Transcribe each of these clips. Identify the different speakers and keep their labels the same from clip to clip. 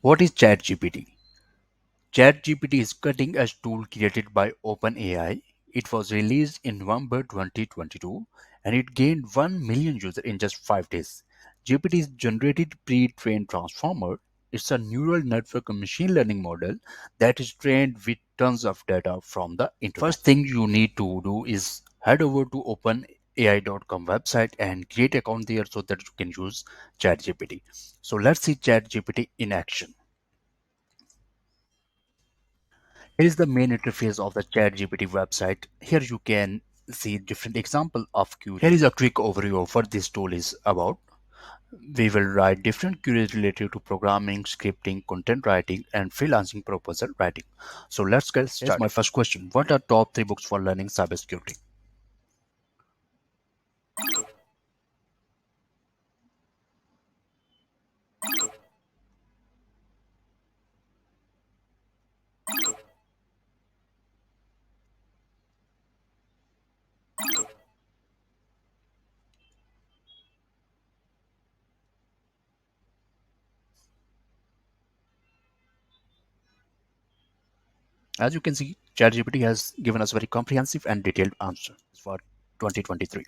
Speaker 1: What is ChatGPT? ChatGPT is cutting-edge tool created by OpenAI. It was released in November 2022 and it gained 1 million users in just 5 days. GPT is generated pre-trained transformer. It's a neural network machine learning model that is trained with tons of data from the internet. First thing you need to do is head over to openai.com website and create an account there so that you can use ChatGPT. So let's see ChatGPT in action. Here is the main interface of the ChatGPT website. Here you can see different example of queries. Here is a quick overview of what this tool is about. We will write different queries related to programming, scripting, content writing, and freelancing proposal writing. So let's get started. Here's my first question. What are top 3 books for learning cybersecurity? As you can see, ChatGPT has given us very comprehensive and detailed answer for 2023.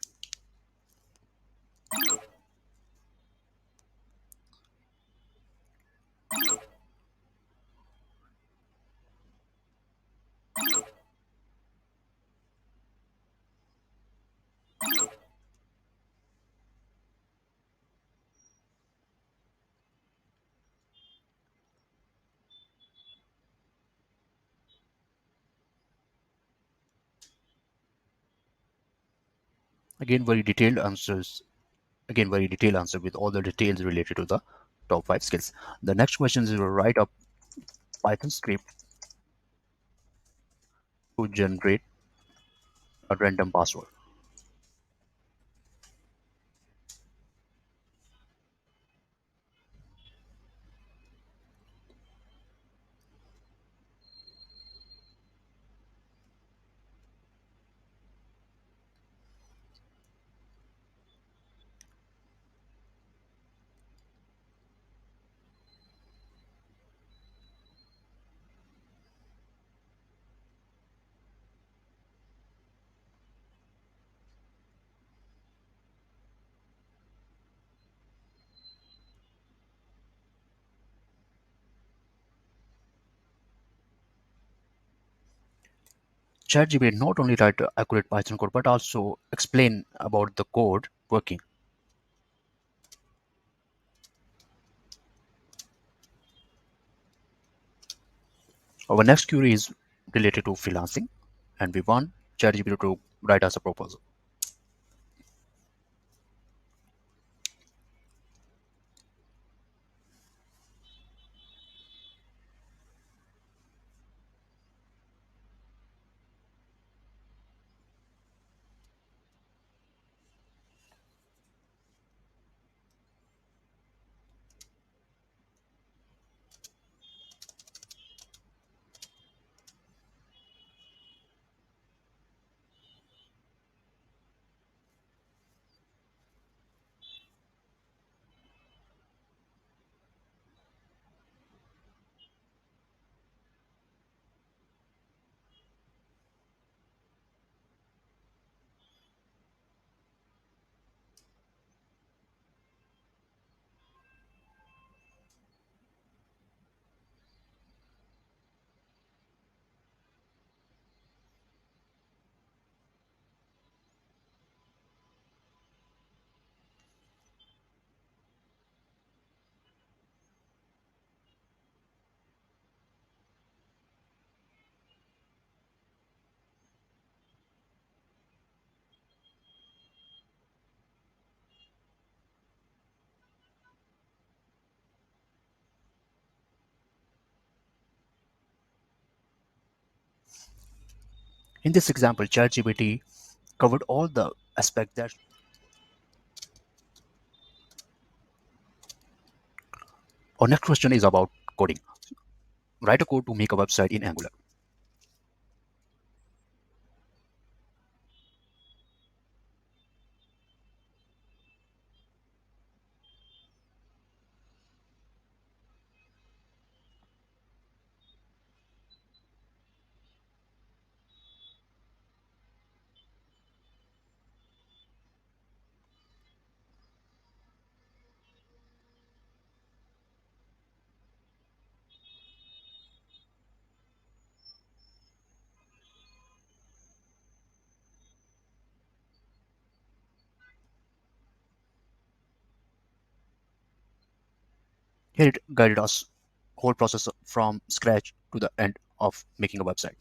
Speaker 1: Again, very detailed answers. Again, very detailed answer with all the details related to the top 5 skills. The next question is to write a Python script to generate a random password. ChatGPT not only write accurate Python code but also explain about the code working. Our next query is related to freelancing, and we want ChatGPT to write us a proposal. In this example, ChatGPT covered all the aspects that our next question is about coding. Write a code to make a website in Angular. Here it guided us whole process from scratch to the end of making a website.